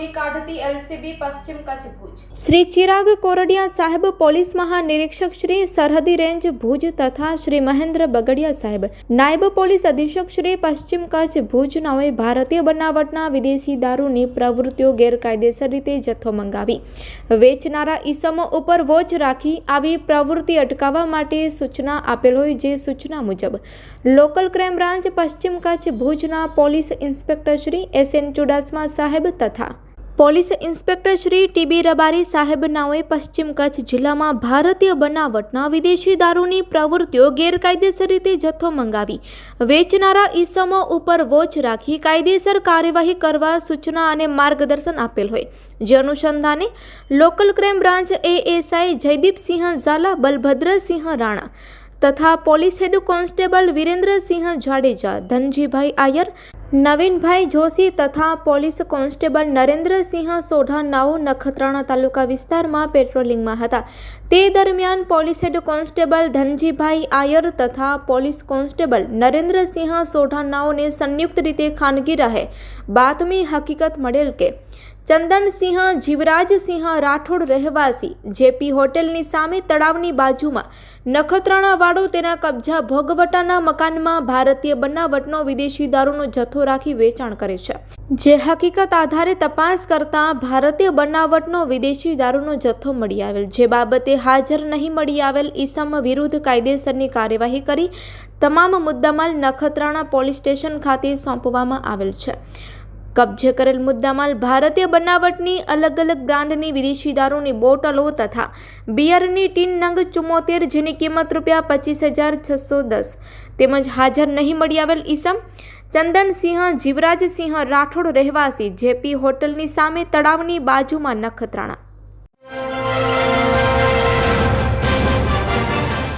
શોધી કાઢતી એલસીબી પશ્ચિમ કચ્છ ભુજ। શ્રી ચિરાગ કોરડિયા સાહેબ, પોલીસ મહાનિરીક્ષક શ્રી સરહદી રેન્જ ભુજ તથા શ્રી મહેન્દ્ર બગડિયા સાહેબ, નાયબ પોલીસ અધિક્ષક શ્રી પશ્ચિમ કચ્છ ભુજ નાઓએ ભારતીય બનાવટના વિદેશી દારૂની પ્રવૃત્તિઓ ગેરકાયદેસર રીતે જથ્થો મંગાવી વેચનારા ઈસમો ઉપર વોચ રાખી આવી પ્રવૃત્તિ અટકાવવા માટે સૂચના આપેલ હોય, જે સૂચના મુજબ લોકલ ક્રાઇમ બ્રાન્ચ પશ્ચિમ કચ્છ ભુજના police inspector Shri SN Chudasama સાહેબ તથા police inspector Shri TB Rabari સાહેબ નાઓએ પશ્ચિમ કચ્છ જિલ્લામાં ભારતીય બનાવટના વિદેશી દારૂની પ્રવૃત્તિઓ ગેરકાયદેસર રીતે જથ્થો મંગાવી વેચનારા ઈસમો ઉપર વોચ રાખી કાયદેસર કાર્યવાહી કરવા સૂચના અને માર્ગદર્શન આપેલ હોય, જે અનુસંધાને local crime branch ASI Jaydeepsinh Zala, Balbhadrasinh Rana તથા police head constable Virendrasinh Jadeja, Dhanjibhai Ayar, Navinbhai Joshi તથા પોલીસ કોન્સ્ટેબલ નરેન્દ્રસિંહ સોઢા નાઓ નખત્રાણા તાલુકા વિસ્તારમાં પેટ્રોલિંગમાં હતા। તે દરમિયાન police head constable Dhanjibhai Ayar તથા પોલીસ કોન્સ્ટેબલ નરેન્દ્રસિંહ સોઢા નાઓને સંયુક્ત રીતે ખાનગી રહે બાતમી હકીકત મળેલ કે ચંદનસિંહ જીવરાજસિંહ રાઠોડ રહેવાસી JP હોટેલની સામે તળાવની બાજુમાં નખત્રાણા વાળો તેના કબજા ભોગવટાના મકાનમાં ભારતીય બનાવટનો વિદેશી દારૂનો જથ્થો રાખી વેચાણ કરે છે, જે હકીકત આધારે તપાસ કરતા ભારતીય બનાવટનો વિદેશી દારૂનો જથ્થો મળી આવેલ, જે બાબતે હાજર નહીં મળી આવેલ ઈસમ વિરુદ્ધ કાયદેસરની કાર્યવાહી કરી તમામ મુદ્દામાલ નખત્રાણા પોલીસ સ્ટેશન ખાતે સોંપવામાં આવેલ છે। કબજે કરેલ મુદ્દામાલ ભારતીય બનાવટની અલગ અલગ બ્રાન્ડની વિદેશી દારૂની બોટલો તથા બિયરની ટીન નંગ 74, જેની કિંમત ₹25,610 તેમજ હાજર નહીં મળી આવેલ ઈસમ ચંદનસિંહ જીવરાજસિંહ રાઠોડ રહેવાસી JP હોટલની સામે તળાવની બાજુમાં નખત્રાણા